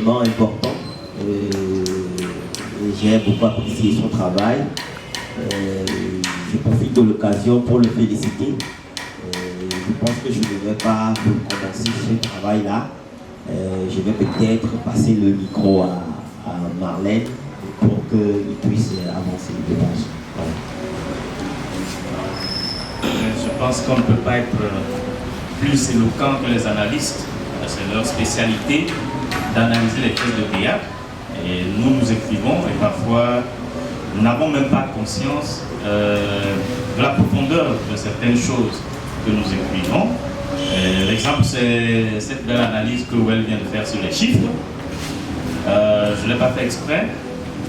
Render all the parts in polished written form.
vraiment important. J'ai beaucoup apprécié son travail. Je profite de l'occasion pour le féliciter. Je pense que je ne vais pas commencer ce travail-là. Je vais peut-être passer le micro à Marlène pour qu'il puisse avancer le débat. Voilà. Je pense qu'on ne peut pas être plus éloquent que les analystes. C'est leur spécialité d'analyser les pièces de théâtre. Et nous écrivons et parfois nous n'avons même pas conscience de la profondeur de certaines choses que nous écrivons. L'exemple, c'est cette belle analyse que Well vient de faire sur les chiffres. Je ne l'ai pas fait exprès,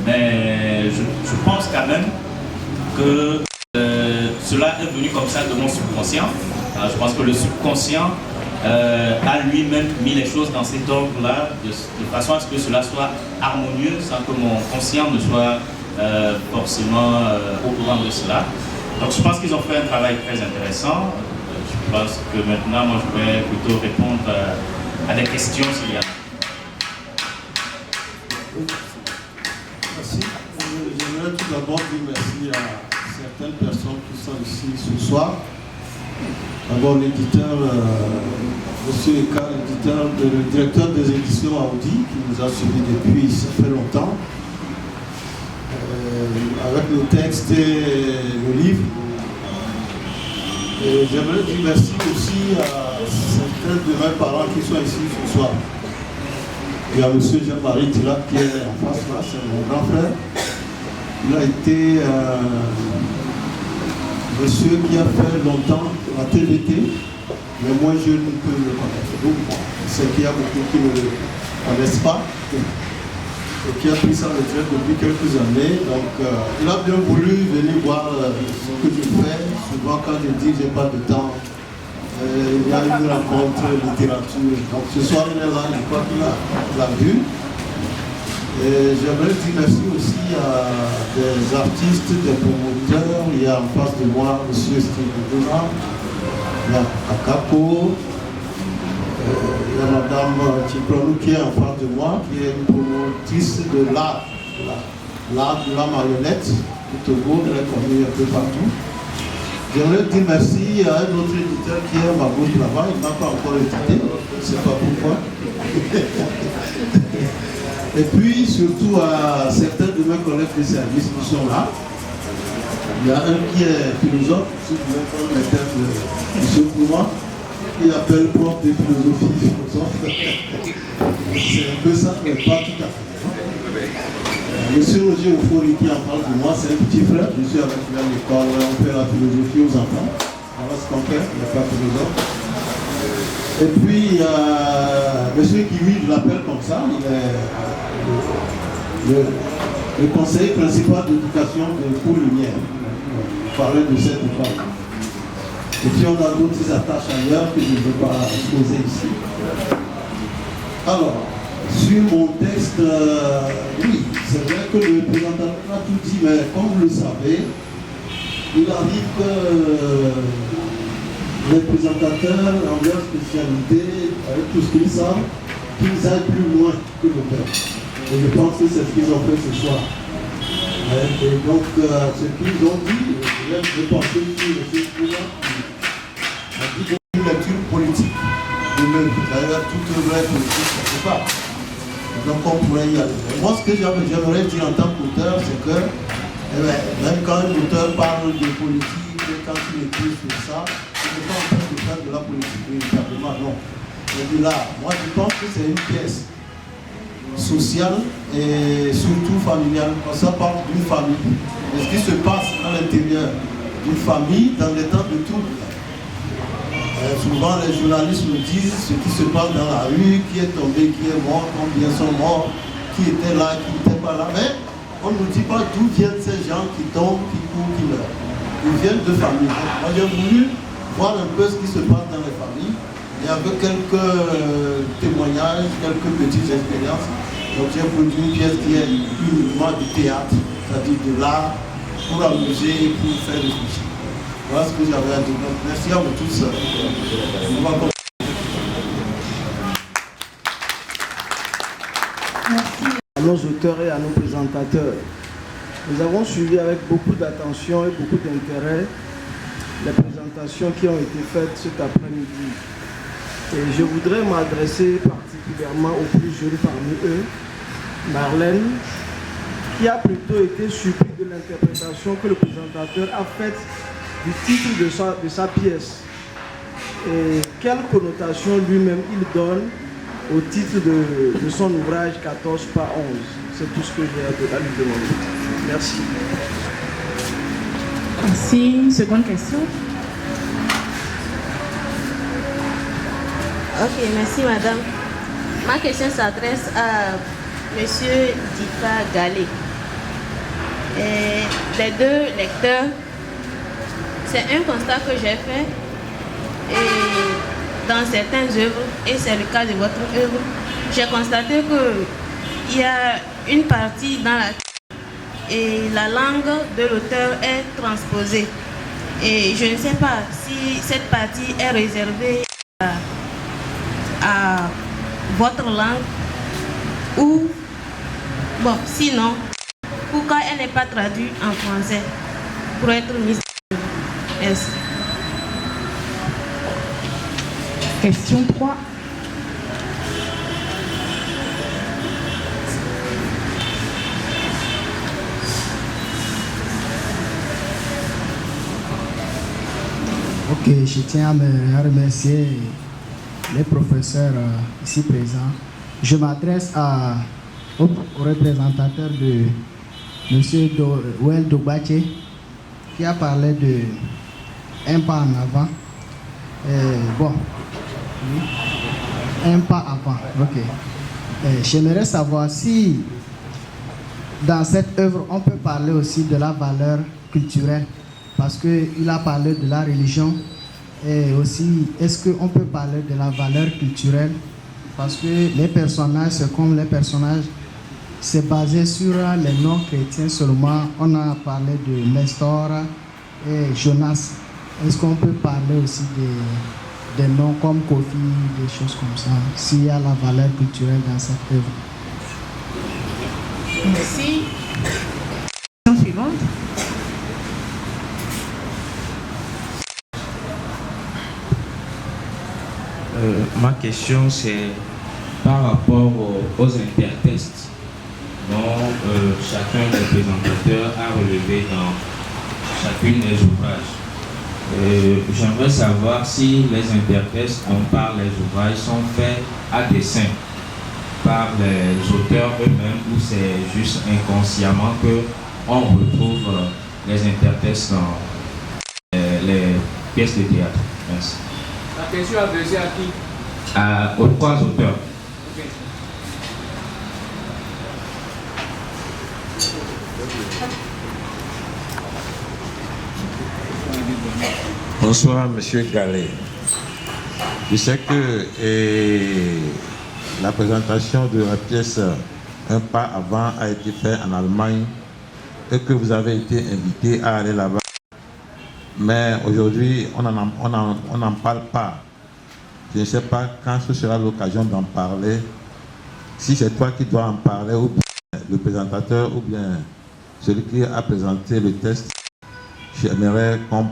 mais je pense quand même que cela est venu comme ça de mon subconscient. Je pense que le subconscient a lui-même mis les choses dans cet ordre-là, de façon à ce que cela soit harmonieux, sans que mon conscient ne soit forcément au courant de cela. Donc je pense qu'ils ont fait un travail très intéressant. Je pense que maintenant, moi, je vais plutôt répondre à des questions s'il y a. Merci. J'aimerais tout d'abord dire merci à certaines personnes qui sont ici ce soir. D'abord l'éditeur, Monsieur Eka, le directeur des éditions Audi, qui nous a suivis depuis ça fait longtemps, avec le texte et le livre. Et j'aimerais dire merci aussi à certains de mes parents qui sont ici ce soir. Il y a M. Jean-Marie Tila qui est en face là, c'est mon grand frère. Il a été monsieur qui a fait longtemps la TVT, mais moins jeune que le connaître. Donc, c'est qu'il y a beaucoup qui ne le connaissent pas et qui a pris sa retraite depuis quelques années. Donc, il a bien voulu venir voir ce que je fais. Souvent, quand je dis que je n'ai pas de temps, il y a une rencontre littérature. Donc, ce soir, il est là, je crois qu'il l'a vu. Et j'aimerais dire merci aussi à des artistes, des promoteurs. Il y a en face de moi M. Steve Dona, il y a Akapo, il y a Mme Chipronou qui est en face de moi, qui est une promotrice de l'art de la marionnette du Togo, elle est connue un peu partout. J'aimerais dire merci à un autre éditeur qui est à ma gauche là-bas, il ne m'a pas encore édité, je ne sais pas pourquoi. Et puis surtout à certains de mes collègues de service qui sont là. Il y a un qui est philosophe, si vous voulez prendre les termes de M. Kouma, qui appelle prof de philosophie philosophe. C'est un peu ça, mais pas tout à fait. Monsieur Roger Ofori qui en parle de moi, c'est un petit frère. Je suis avec lui à l'école, on fait la philosophie aux enfants. Voilà ce qu'on fait, il n'y a pas de philosophe. Et puis, il y a monsieur Kimi, je l'appelle comme ça, il est le conseiller principal d'éducation de Pour Lumière. On parlait de cette époque. Et puis, on a d'autres attaches ailleurs que je ne veux pas exposer ici. Alors, sur mon texte, oui, c'est vrai que le présentateur a tout dit, mais comme vous le savez, il arrive que les présentateurs, en leur spécialité, avec tout ce qu'ils savent, qu'ils aillent plus loin que l'auteur. Et je pense que c'est ce qu'ils ont fait ce soir. Et donc, ce qu'ils ont dit, je pense que M. Kouma a dit une lecture politique de l'œuvre. D'ailleurs, toute œuvre politique, ça ne fait pas. Donc, on pourrait y aller. Et moi, ce que j'aimerais dire en tant qu'auteur, c'est que même quand un auteur parle de politique, quand il écrit sur ça, il n'est pas en train de faire de la politique véritablement, non. Je dis là, moi je pense que c'est une pièce sociale et surtout familiale, quand ça parle d'une famille. Et ce qui se passe à l'intérieur d'une famille dans les temps de trouble. Souvent les journalistes nous disent ce qui se passe dans la rue, qui est tombé, qui est mort, combien sont morts, qui était là, qui n'était pas là. Mais on ne nous dit pas d'où viennent ces gens qui tombent, qui courent, qui meurent. Ils viennent de familles. Moi j'ai voulu voir un peu ce qui se passe dans les familles. Il y avait quelques témoignages, quelques petites expériences. Donc j'ai produit une pièce qui est uniquement du théâtre, c'est-à-dire de l'art, pour amuser, pour faire réfléchir. Voilà ce que j'avais à dire. Merci à vous tous. On va Merci à nos auteurs et à nos présentateurs. Nous avons suivi avec beaucoup d'attention et beaucoup d'intérêt les présentations qui ont été faites cet après-midi. Et je voudrais m'adresser particulièrement aux plus jeunes parmi eux, Marlène, qui a plutôt été surpris de l'interprétation que le présentateur a faite du titre de sa pièce. Et quelle connotation lui-même il donne au titre de son ouvrage 14 pas 11. C'est tout ce que j'ai à lui demander. Merci. Merci. Une seconde question. Ok, merci madame. Ma question s'adresse à monsieur Dika Galé. Les deux lecteurs, c'est un constat que j'ai fait et dans certaines œuvres, et c'est le cas de votre œuvre, j'ai constaté qu'il y a une partie dans et la langue de l'auteur est transposée. Et je ne sais pas si cette partie est réservée à votre langue ou, bon, sinon, pourquoi elle n'est pas traduite en français pour être mise en œuvre? Merci. Question 3. Ok, je tiens à remercier les professeurs ici présents. Je m'adresse au représentateur de M. Well Dogbache qui a parlé de un pas en avant. Bon, oui, un pas avant, ok. J'aimerais savoir si dans cette œuvre on peut parler aussi de la valeur culturelle, parce qu'il a parlé de la religion, et aussi est-ce qu'on peut parler de la valeur culturelle, parce que les personnages, c'est comme les personnages, c'est basé sur les noms chrétiens seulement. On a parlé de Nestor et Jonas. Est-ce qu'on peut parler aussi des noms comme Kofi, des choses comme ça, s'il y a la valeur culturelle dans cette œuvre? Merci. Question suivante. Ma question, c'est par rapport aux intertextes dont chacun des présentateurs a relevé dans chacune des ouvrages. J'aimerais savoir si les intertextes dont parlent les ouvrages sont faits à dessein par les auteurs eux-mêmes, ou c'est juste inconsciemment qu'on retrouve les intertextes dans les pièces de théâtre. Merci. La question adressée à qui? Aux trois auteurs. Okay. Bonsoir, Monsieur Gallet. Je sais que la présentation de la pièce Un pas avant a été faite en Allemagne et que vous avez été invité à aller là-bas. Mais aujourd'hui, on n'en parle pas. Je ne sais pas quand ce sera l'occasion d'en parler. Si c'est toi qui dois en parler, ou bien le présentateur, ou bien celui qui a présenté le texte, j'aimerais qu'on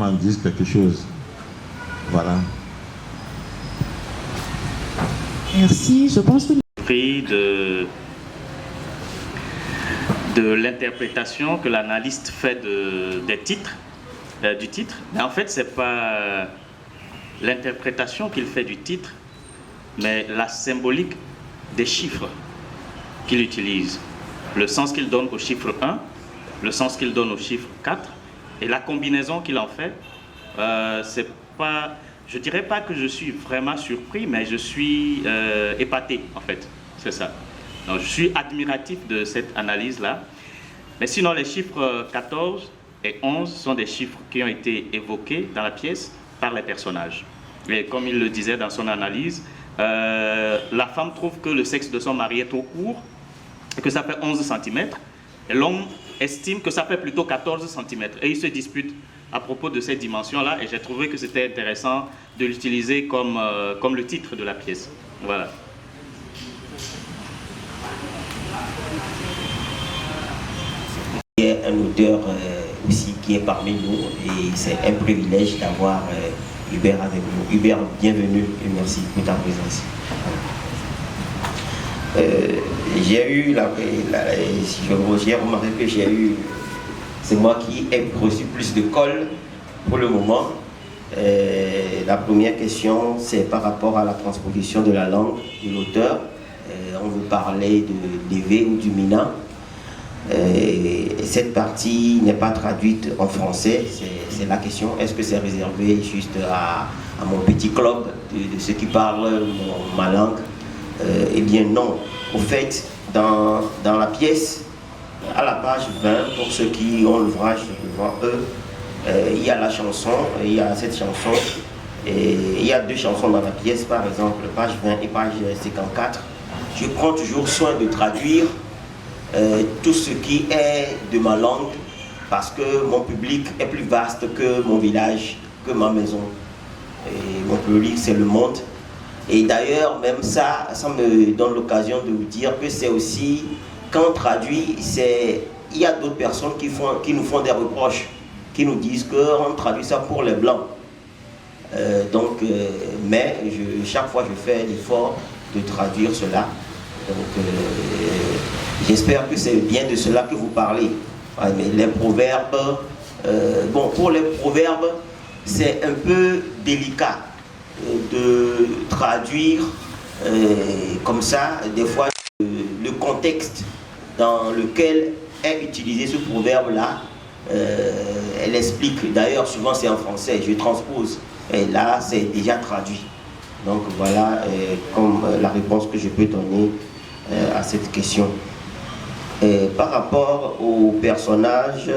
en dise quelque chose. Voilà. Merci. Je pense que Pris de l'interprétation que l'analyste fait des titres, du titre. Mais en fait, c'est pas l'interprétation qu'il fait du titre, mais la symbolique des chiffres qu'il utilise. Le sens qu'il donne au chiffre 1, le sens qu'il donne au chiffre 4, et la combinaison qu'il en fait. C'est pas, je dirais pas que je suis vraiment surpris, mais je suis épaté, en fait. C'est ça. Donc, je suis admiratif de cette analyse-là. Mais sinon, les chiffres 14 et 11 sont des chiffres qui ont été évoqués dans la pièce par les personnages. Et comme il le disait dans son analyse, la femme trouve que le sexe de son mari est trop court et que ça fait 11 cm. Et l'homme estime que ça fait plutôt 14 cm. Et ils se disputent à propos de cette dimension-là. Et j'ai trouvé que c'était intéressant de l'utiliser comme le titre de la pièce. Voilà. l'auteur aussi qui est parmi nous, et c'est un privilège d'avoir Hubert avec nous. Hubert, bienvenue et merci pour ta présence. J'ai eu j'ai remarqué que c'est moi qui ai reçu plus de colle pour le moment. La première question, c'est par rapport à la transposition de la langue de l'auteur. On veut parler de l'Évé ou du Mina. Cette partie n'est pas traduite en français, c'est la question. Est-ce que c'est réservé juste à mon petit club de ceux qui parlent ma langue? Eh bien non. Au fait, dans la pièce, à la page 20, pour ceux qui ont l'ouvrage devant eux, il y a la chanson, il y a cette chanson, et il y a deux chansons dans la pièce, par exemple, page 20 et page 54. Je prends toujours soin de traduire tout ce qui est de ma langue, parce que mon public est plus vaste que mon village, que ma maison. Et mon public, c'est le monde. Et d'ailleurs, même ça me donne l'occasion de vous dire que c'est aussi, quand on traduit, il y a d'autres personnes qui nous font des reproches, qui nous disent qu'on traduit ça pour les Blancs. Mais chaque fois, je fais l'effort de traduire cela. Donc, j'espère que c'est bien de cela que vous parlez. Mais les proverbes, pour les proverbes, c'est un peu délicat de traduire comme ça, des fois, le contexte dans lequel est utilisé ce proverbe-là. Elle explique, d'ailleurs souvent c'est en français, je transpose, et là c'est déjà traduit. Donc voilà comme la réponse que je peux donner à cette question. Par rapport aux personnages,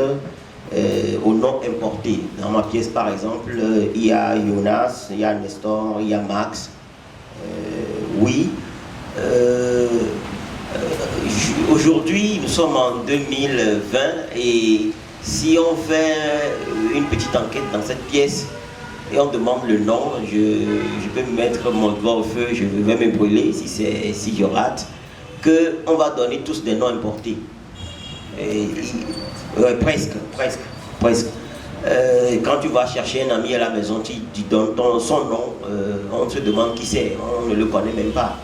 aux noms importés, dans ma pièce par exemple, il y a Jonas, il y a Nestor, il y a Max. Oui. Aujourd'hui, nous sommes en 2020 et si on fait une petite enquête dans cette pièce et on demande le nom, je peux me mettre mon doigt au feu, je vais me brûler si je rate, qu'on va donner tous des noms importés. Presque. Quand tu vas chercher un ami à la maison, tu donnes son nom, on se demande qui c'est, on ne le connaît même pas.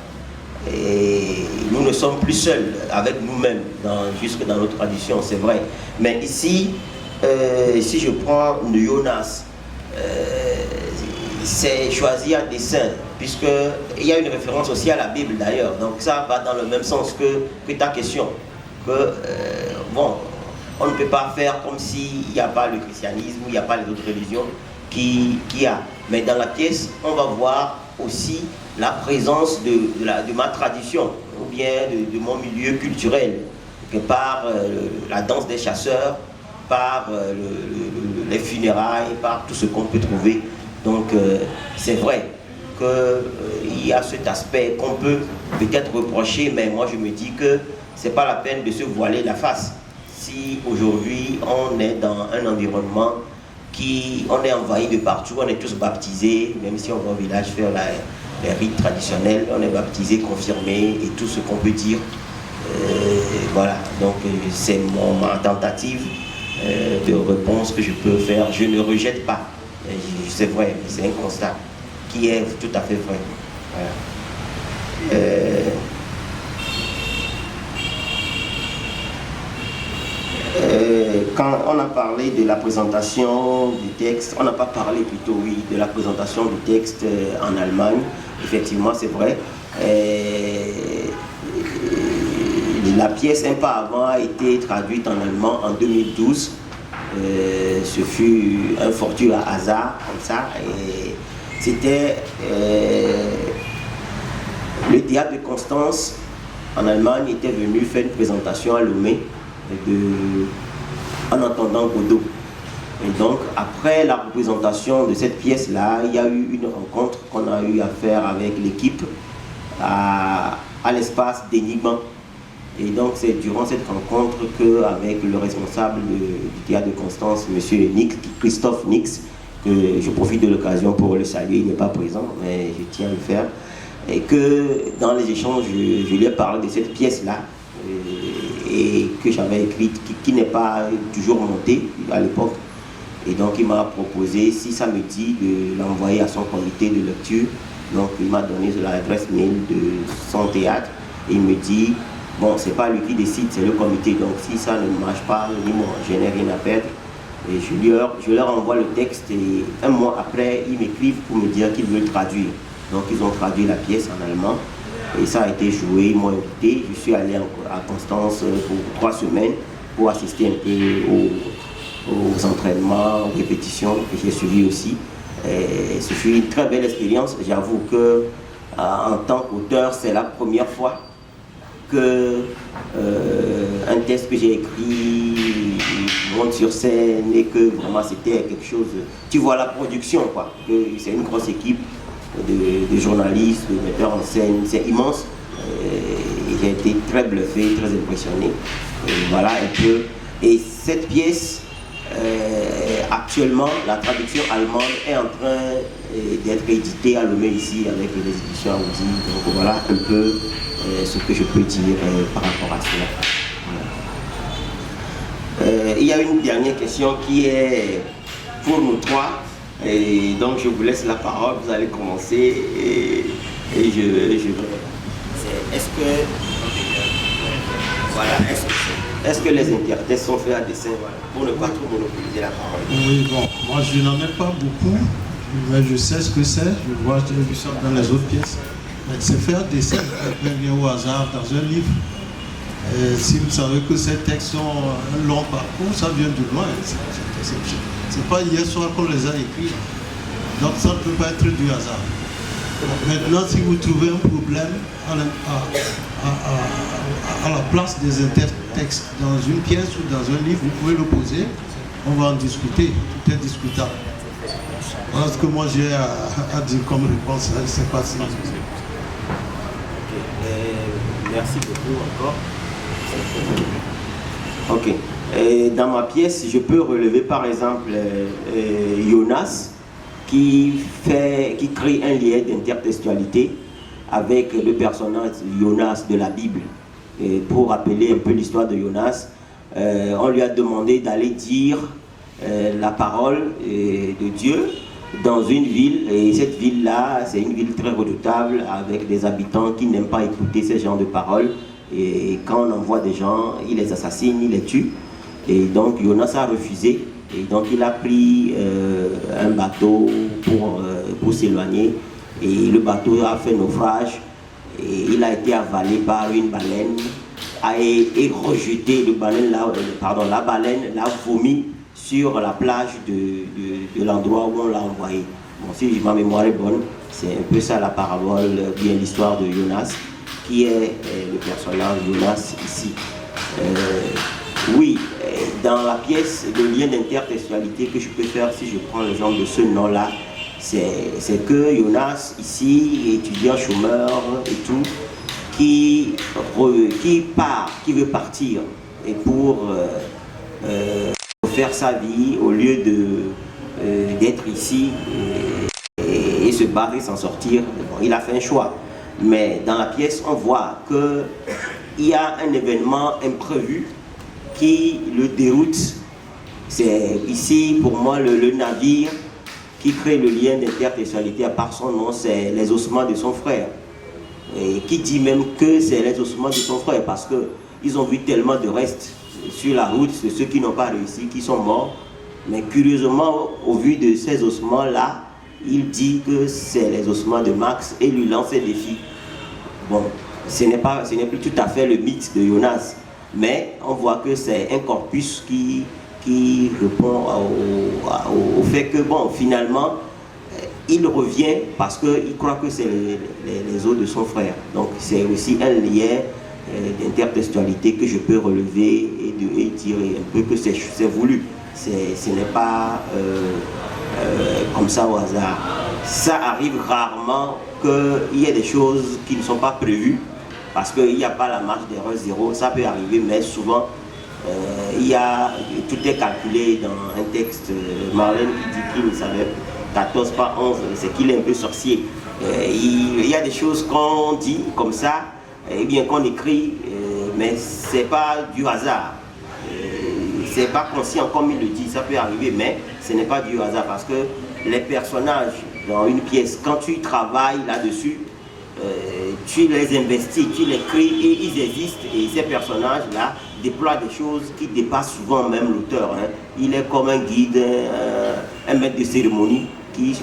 Et nous ne sommes plus seuls avec nous-mêmes, jusque dans nos traditions, c'est vrai. Mais ici, si je prends Jonas, c'est choisi à dessein, puisqu'il y a une référence aussi à la Bible d'ailleurs. Donc ça va dans le même sens que ta question. On ne peut pas faire comme s'il n'y a pas le christianisme, ou il n'y a pas les autres religions qui a. Mais dans la pièce, on va voir aussi la présence de ma tradition, ou bien de mon milieu culturel, que par la danse des chasseurs, par les funérailles, par tout ce qu'on peut trouver. Donc c'est vrai qu'il y a cet aspect qu'on peut peut-être reprocher, mais moi je me dis que c'est pas la peine de se voiler la face. Si aujourd'hui on est dans un environnement on est envahi de partout, on est tous baptisés, même si on va au village faire les rites traditionnels, on est baptisés, confirmés et tout ce qu'on peut dire. Voilà, donc c'est ma tentative de réponse que je peux faire. Je ne rejette pas, c'est vrai, c'est un constat qui est tout à fait vrai. Voilà. Quand on a parlé de la présentation du texte, on n'a pas parlé plutôt, oui, de la présentation du texte en Allemagne. Effectivement, c'est vrai. La pièce Un pas avant a été traduite en allemand en 2012. Ce fut un fortuit hasard, comme ça. C'était le théâtre de Constance en Allemagne était venu faire une présentation à Lomé en entendant Godot. Et donc, après la représentation de cette pièce-là, il y a eu une rencontre qu'on a eu à faire avec l'équipe à l'espace d'Enigma. Et donc, c'est durant cette rencontre qu'avec le responsable du théâtre de Constance, M. Christophe Nix, que je profite de l'occasion pour le saluer, il n'est pas présent, mais je tiens à le faire, et que dans les échanges, je lui ai parlé de cette pièce-là, et que j'avais écrite, qui n'est pas toujours montée à l'époque. Et donc il m'a proposé, si ça me dit, de l'envoyer à son comité de lecture. Donc il m'a donné l'adresse mail de son théâtre et il me dit, bon, c'est pas lui qui décide, c'est le comité, donc si ça ne marche pas, je n'ai rien à perdre. Et je leur envoie le texte et un mois après, ils m'écrivent pour me dire qu'ils veulent traduire. Donc ils ont traduit la pièce en allemand et ça a été joué, ils m'ont invité. Je suis allé à Constance pour 3 semaines pour assister un peu aux entraînements, aux répétitions que j'ai suivi aussi. Et ce fut une très belle expérience. J'avoue que en tant qu'auteur, c'est la première fois que un texte que j'ai écrit monte sur scène et que vraiment c'était quelque chose. Tu vois la production, quoi. C'est une grosse équipe de journalistes, de metteurs en scène, c'est immense. J'ai été très bluffé, très impressionné. Et voilà un peu. Et cette pièce, actuellement, la traduction allemande est en train d'être éditée à Lomé ici avec les éditions Audi. Donc voilà un peu ce que je peux dire par rapport à cela. Voilà. Il y a une dernière question qui est pour nous trois. Et donc je vous laisse la parole, vous allez commencer et est-ce que voilà, est-ce que les interprètes sont faits à dessin, voilà, pour ne pas trop monopoliser la parole? Oui, bon, moi je n'en ai pas beaucoup, mais je sais ce que c'est, je vois, j'ai vu ça dans les autres pièces. Mais c'est fait à dessin, quelqu'un vient au hasard dans un livre. Et si vous savez que ces textes sont un long parcours, ça vient de loin. C'est pas hier soir qu'on les a écrits. Donc ça ne peut pas être du hasard. Maintenant, si vous trouvez un problème à la place des intertextes dans une pièce ou dans un livre, vous pouvez le poser. On va en discuter. Tout est discutable. Voilà ce que moi j'ai à dire comme réponse. C'est pas si. Merci beaucoup encore. Ok. Dans ma pièce, je peux relever par exemple Jonas qui crée un lien d'intertextualité avec le personnage Jonas de la Bible. Et pour rappeler un peu l'histoire de Jonas, on lui a demandé d'aller dire la parole de Dieu dans une ville, et cette ville-là, c'est une ville très redoutable avec des habitants qui n'aiment pas écouter ce genre de paroles. Et quand on envoie des gens, ils les assassinent, ils les tuent. Et donc Jonas a refusé. Et donc il a pris un bateau pour s'éloigner. Et le bateau a fait naufrage. Et il a été avalé par une baleine. Et rejeté, la baleine l'a vomi sur la plage de l'endroit où on l'a envoyé. Bon, si ma mémoire est bonne, c'est un peu ça la parabole, bien l'histoire de Jonas, qui est le personnage Jonas ici. Oui, dans la pièce, le lien d'intertextualité que je peux faire, si je prends l'exemple de ce nom-là, c'est que Jonas, ici, étudiant chômeur et tout, qui veut partir et pour faire sa vie au lieu d'être ici et se barrer sans sortir. Bon, il a fait un choix. Mais dans la pièce, on voit qu'il y a un événement imprévu qui le déroute. C'est ici, pour moi, le navire qui crée le lien d'intertextualité, à part son nom, c'est les ossements de son frère. Et qui dit même que c'est les ossements de son frère, parce qu'ils ont vu tellement de restes sur la route, de ceux qui n'ont pas réussi, qui sont morts. Mais curieusement, au vu de ces ossements-là, il dit que c'est les ossements de Max et lui lance un défi. Bon, ce n'est plus tout à fait le mythe de Jonas, mais on voit que c'est un corpus qui répond au fait que, bon, finalement, il revient parce qu'il croit que c'est les os de son frère. Donc c'est aussi un lien d'intertextualité que je peux relever et dire un peu que c'est voulu. Ce n'est pas comme ça au hasard. Ça arrive rarement qu'il y ait des choses qui ne sont pas prévues parce qu'il n'y a pas la marge d'erreur zéro. Ça peut arriver, mais souvent tout est calculé dans un texte. Marlène qui dit qu'il ne savait 14 pas 11, c'est qu'il est un peu sorcier. Il y a des choses qu'on dit comme ça, et bien qu'on écrit, mais ce n'est pas du hasard. C'est pas conscient comme il le dit, ça peut arriver, mais ce n'est pas du hasard parce que les personnages dans une pièce, quand tu travailles là-dessus, tu les investis, tu les crées et ils existent. Et ces personnages-là déploient des choses qui dépassent souvent même l'auteur. Hein. Il est comme un guide, un maître de cérémonie qui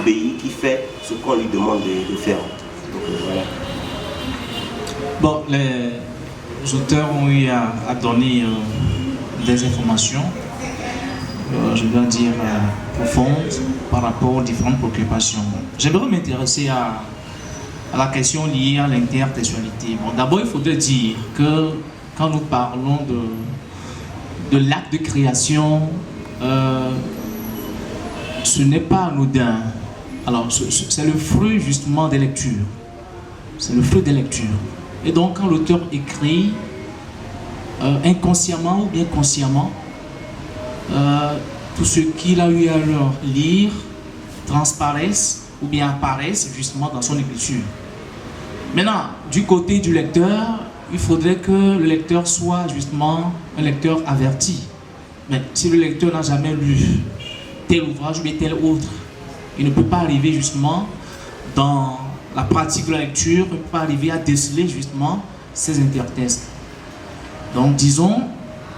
obéit, qui fait ce qu'on lui demande de faire. Donc, voilà. Bon, les auteurs ont eu à donner des informations, je dois dire, profondes par rapport aux différentes préoccupations. J'aimerais m'intéresser à la question liée à l'intertextualité. Bon, d'abord, il faudrait dire que quand nous parlons de l'acte de création, ce n'est pas anodin. Alors, c'est le fruit justement des lectures. C'est le fruit des lectures. Et donc, quand l'auteur écrit, inconsciemment ou bien consciemment, tout ce qu'il a eu à leur lire transparaissent ou bien apparaissent justement dans son écriture. Maintenant, du côté du lecteur, il faudrait que le lecteur soit justement un lecteur averti. Mais si le lecteur n'a jamais lu tel ouvrage ou tel autre, il ne peut pas arriver justement dans la pratique de la lecture, il ne peut pas arriver à déceler justement ces intertextes. Donc disons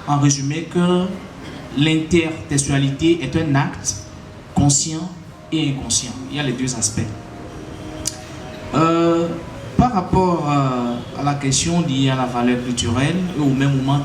en résumé que l'intertextualité est un acte conscient et inconscient. Il y a les deux aspects. Par rapport à la question liée à la valeur culturelle, au même moment